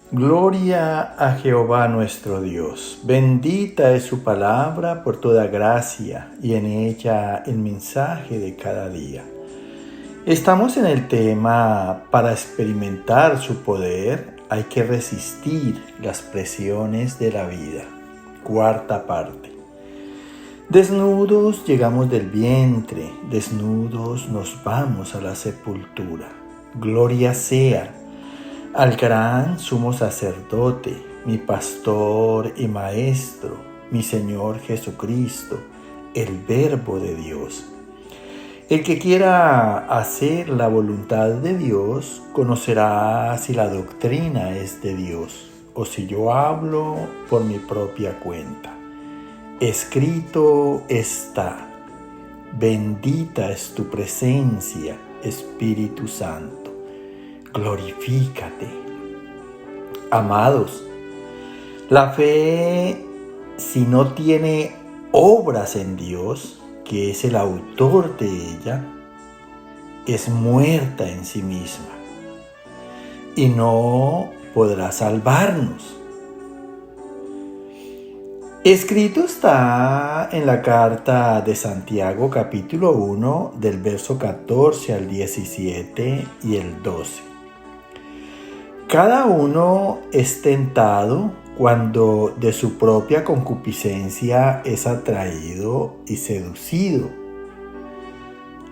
Gloria a Jehová nuestro Dios. Bendita es su palabra por toda gracia y en ella el mensaje de cada día. Estamos en el tema: para experimentar su poder hay que resistir las presiones de la vida. Cuarta parte. Desnudos llegamos del vientre, desnudos nos vamos a la sepultura. Gloria sea al gran sumo sacerdote, mi pastor y maestro, mi Señor Jesucristo, el Verbo de Dios. El que quiera hacer la voluntad de Dios conocerá si la doctrina es de Dios o si yo hablo por mi propia cuenta. Escrito está: bendita es tu presencia, Espíritu Santo. Glorifícate. Amados, la fe, si no tiene obras en Dios, que es el autor de ella, es muerta en sí misma y no podrá salvarnos. Escrito está en la carta de Santiago, capítulo 1, del verso 14 al 17 y el 12. Cada uno es tentado cuando de su propia concupiscencia es atraído y seducido.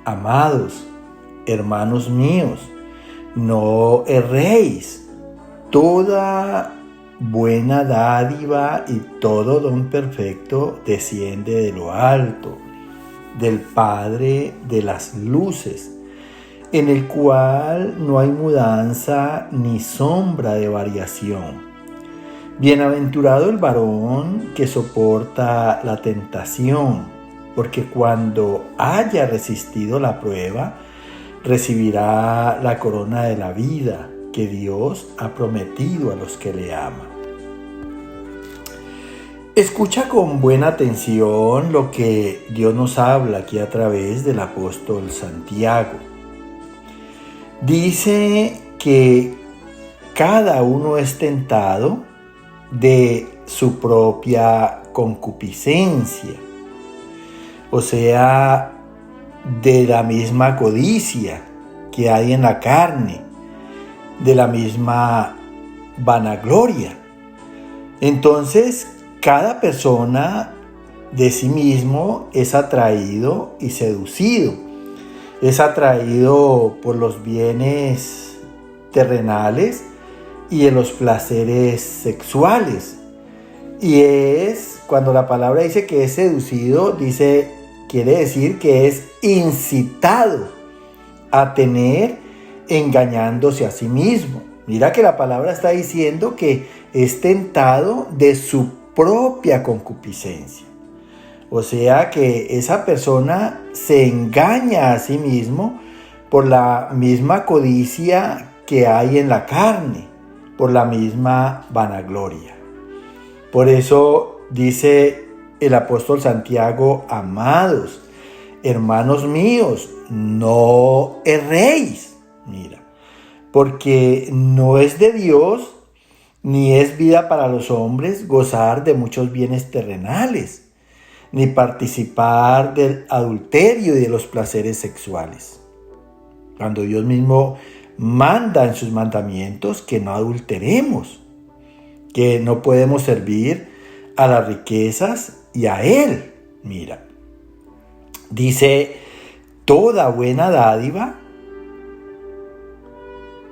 Amados, hermanos míos, no erréis. Toda buena dádiva y todo don perfecto desciende de lo alto, del Padre de las luces, en el cual no hay mudanza ni sombra de variación. Bienaventurado el varón que soporta la tentación, porque cuando haya resistido la prueba, recibirá la corona de la vida que Dios ha prometido a los que le aman. Escucha con buena atención lo que Dios nos habla aquí a través del apóstol Santiago. Dice que cada uno es tentado de su propia concupiscencia, o sea, de la misma codicia que hay en la carne, de la misma vanagloria. Entonces, cada persona de sí mismo es atraído y seducido. Es atraído por los bienes terrenales y en los placeres sexuales. Y es, cuando la palabra dice que es seducido, quiere decir que es incitado a tener, engañándose a sí mismo. Mira que la palabra está diciendo que es tentado de su propia concupiscencia. O sea que esa persona se engaña a sí mismo por la misma codicia que hay en la carne, por la misma vanagloria. Por eso dice el apóstol Santiago: amados, hermanos míos, no erréis. Mira, porque no es de Dios, ni es vida para los hombres gozar de muchos bienes terrenales, ni participar del adulterio y de los placeres sexuales. Cuando Dios mismo manda en sus mandamientos que no adulteremos, que no podemos servir a las riquezas y a Él. Mira, dice: toda buena dádiva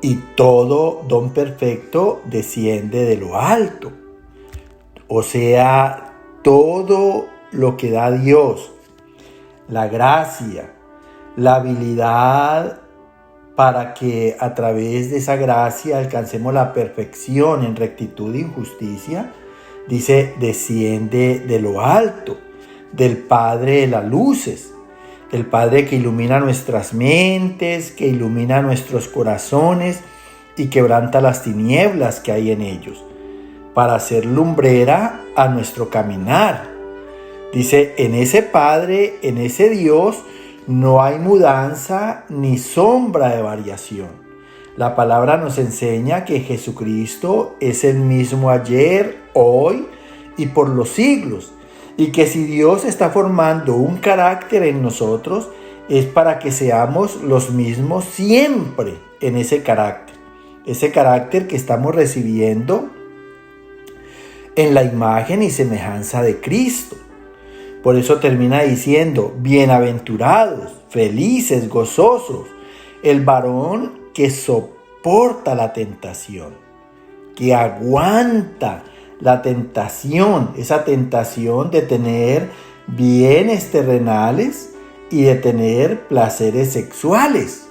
y todo don perfecto desciende de lo alto. O sea, todo lo que da Dios, la gracia, la habilidad para que a través de esa gracia alcancemos la perfección en rectitud y justicia, dice, desciende de lo alto, del Padre de las luces, el Padre que ilumina nuestras mentes, que ilumina nuestros corazones y quebranta las tinieblas que hay en ellos, para hacer lumbrera a nuestro caminar. Dice, en ese Padre, en ese Dios, no hay mudanza ni sombra de variación. La palabra nos enseña que Jesucristo es el mismo ayer, hoy y por los siglos. Y que si Dios está formando un carácter en nosotros, es para que seamos los mismos siempre en ese carácter. Ese carácter que estamos recibiendo en la imagen y semejanza de Cristo. Por eso termina diciendo, bienaventurados, felices, gozosos, el varón que soporta la tentación, que aguanta la tentación, esa tentación de tener bienes terrenales y de tener placeres sexuales.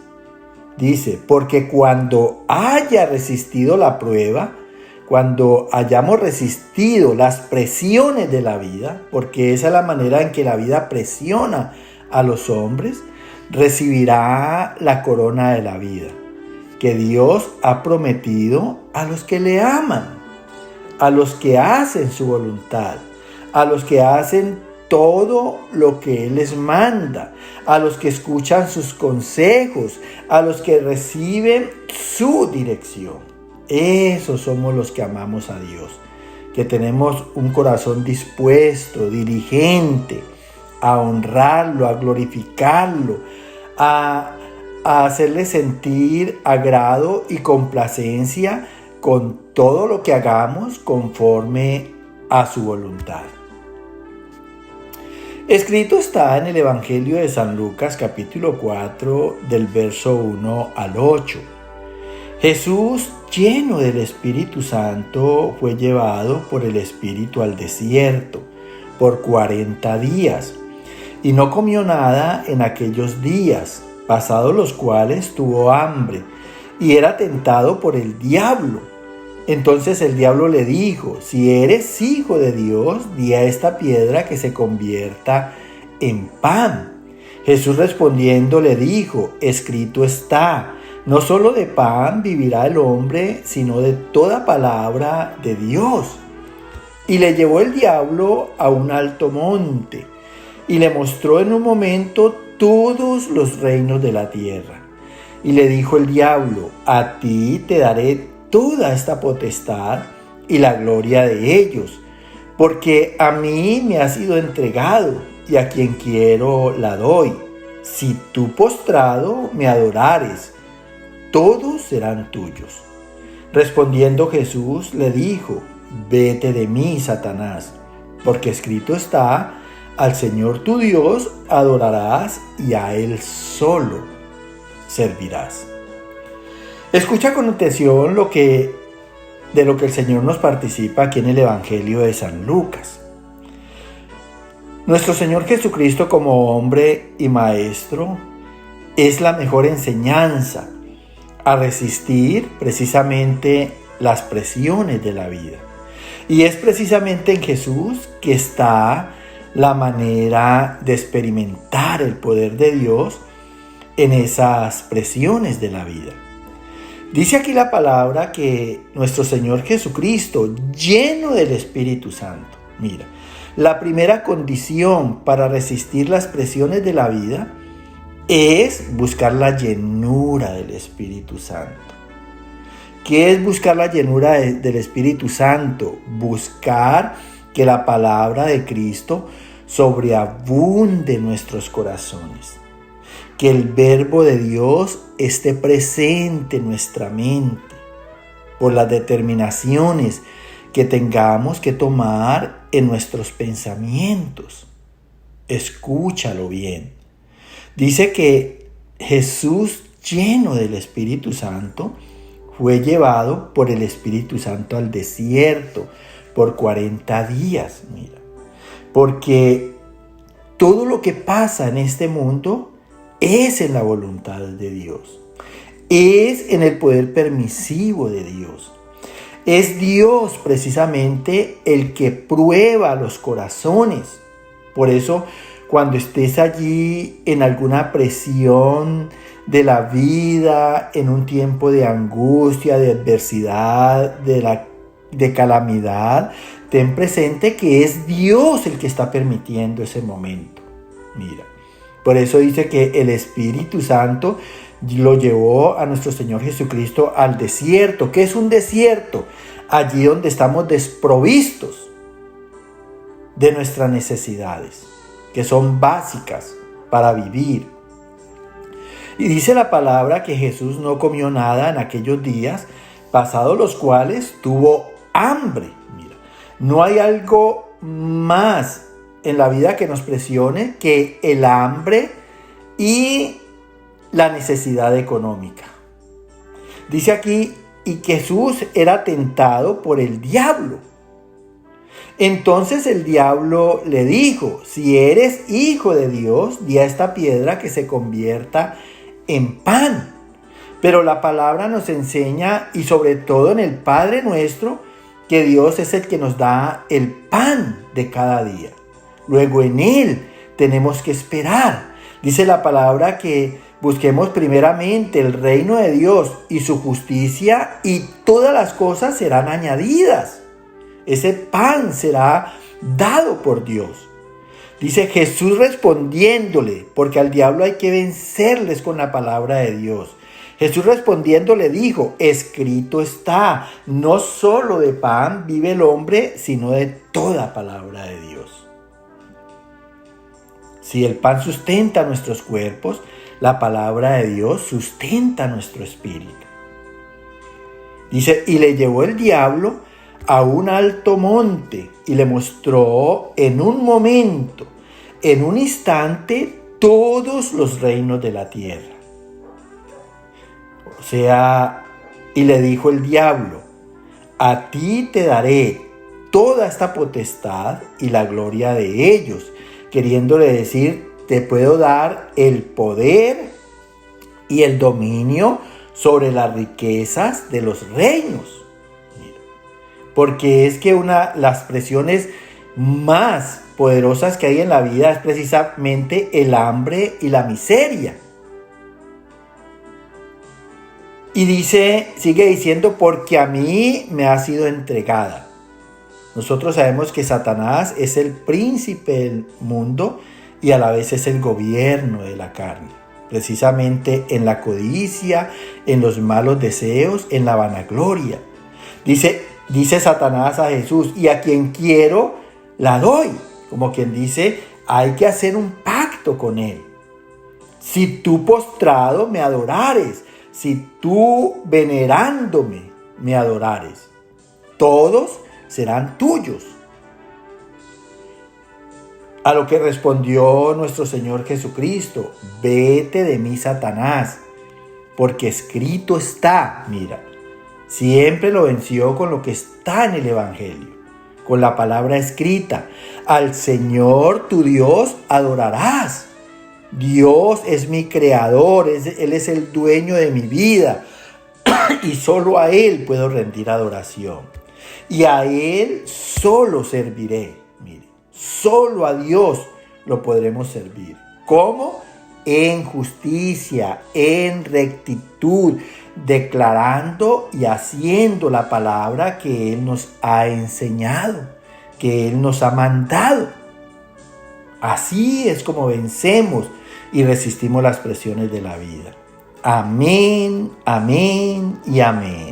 Dice, porque cuando haya resistido la prueba, cuando hayamos resistido las presiones de la vida, porque esa es la manera en que la vida presiona a los hombres, recibirá la corona de la vida, que Dios ha prometido a los que le aman, a los que hacen su voluntad, a los que hacen todo lo que Él les manda, a los que escuchan sus consejos, a los que reciben su dirección. Esos somos los que amamos a Dios, que tenemos un corazón dispuesto, diligente, a honrarlo, a glorificarlo, a hacerle sentir agrado y complacencia con todo lo que hagamos conforme a su voluntad. Escrito está en el Evangelio de San Lucas, capítulo 4, del verso 1 al 8. Jesús, lleno del Espíritu Santo, fue llevado por el Espíritu al desierto por 40 días y no comió nada en aquellos días, pasados los cuales tuvo hambre y era tentado por el diablo. Entonces el diablo le dijo, si eres hijo de Dios, di a esta piedra que se convierta en pan. Jesús respondiendo le dijo, escrito está, no solo de pan vivirá el hombre, sino de toda palabra de Dios. Y le llevó el diablo a un alto monte, y le mostró en un momento todos los reinos de la tierra. Y le dijo el diablo, a ti te daré toda esta potestad y la gloria de ellos, porque a mí me ha sido entregado, y a quien quiero la doy. Si tú postrado me adorares, todos serán tuyos. Respondiendo Jesús le dijo, vete de mí, Satanás, porque escrito está, al Señor tu Dios adorarás y a Él solo servirás. Escucha con atención de lo que el Señor nos participa aquí en el Evangelio de San Lucas. Nuestro Señor Jesucristo como hombre y maestro es la mejor enseñanza a resistir precisamente las presiones de la vida. Y es precisamente en Jesús que está la manera de experimentar el poder de Dios en esas presiones de la vida. Dice aquí la palabra que nuestro Señor Jesucristo, lleno del Espíritu Santo, mira, la primera condición para resistir las presiones de la vida es buscar la llenura del Espíritu Santo. ¿Qué es buscar la llenura del Espíritu Santo? Buscar que la palabra de Cristo sobreabunde en nuestros corazones. Que el verbo de Dios esté presente en nuestra mente por las determinaciones que tengamos que tomar en nuestros pensamientos. Escúchalo bien. Dice que Jesús, lleno del Espíritu Santo, fue llevado por el Espíritu Santo al desierto por 40 días. Mira, porque todo lo que pasa en este mundo es en la voluntad de Dios. Es en el poder permisivo de Dios. Es Dios precisamente el que prueba los corazones. Por eso, cuando estés allí en alguna presión de la vida, en un tiempo de angustia, de adversidad, de calamidad, ten presente que es Dios el que está permitiendo ese momento. Mira, por eso dice que el Espíritu Santo lo llevó a nuestro Señor Jesucristo al desierto. ¿Qué es un desierto? Allí donde estamos desprovistos de nuestras necesidades, que son básicas para vivir. Y dice la palabra que Jesús no comió nada en aquellos días, pasados los cuales tuvo hambre. Mira, no hay algo más en la vida que nos presione que el hambre y la necesidad económica. Dice aquí, y que Jesús era tentado por el diablo. Entonces el diablo le dijo: si eres hijo de Dios, di a esta piedra que se convierta en pan. Pero la palabra nos enseña, y sobre todo en el Padre Nuestro, que Dios es el que nos da el pan de cada día. Luego en Él tenemos que esperar. Dice la palabra que busquemos primeramente el reino de Dios y su justicia, y todas las cosas serán añadidas. Ese pan será dado por Dios. Dice Jesús respondiéndole, porque al diablo hay que vencerles con la palabra de Dios. Jesús respondiendo le dijo: escrito está, no solo de pan vive el hombre, sino de toda palabra de Dios. Si el pan sustenta nuestros cuerpos, la palabra de Dios sustenta nuestro espíritu. Dice, y le llevó el diablo a un alto monte y le mostró en un momento, en un instante, todos los reinos de la tierra. O sea, y le dijo el diablo: a ti te daré toda esta potestad y la gloria de ellos, queriéndole decir, te puedo dar el poder y el dominio sobre las riquezas de los reinos. Porque es que las presiones más poderosas que hay en la vida es precisamente el hambre y la miseria. Y sigue diciendo, porque a mí me ha sido entregada. Nosotros sabemos que Satanás es el príncipe del mundo y a la vez es el gobierno de la carne. Precisamente en la codicia, en los malos deseos, en la vanagloria. Dice Satanás a Jesús: y a quien quiero, la doy. Como quien dice, hay que hacer un pacto con él. Si tú postrado me adorares, si tú venerándome me adorares, todos serán tuyos. A lo que respondió nuestro Señor Jesucristo: vete de mí, Satanás, porque escrito está. Mira, siempre lo venció con lo que está en el Evangelio, con la palabra escrita: al Señor tu Dios adorarás. Dios es mi creador, Él es el dueño de mi vida y solo a Él puedo rendir adoración. Y a Él solo serviré. Mire, solo a Dios lo podremos servir. ¿Cómo? En justicia, en rectitud, declarando y haciendo la palabra que Él nos ha enseñado, que Él nos ha mandado. Así es como vencemos y resistimos las presiones de la vida. Amén, amén y amén.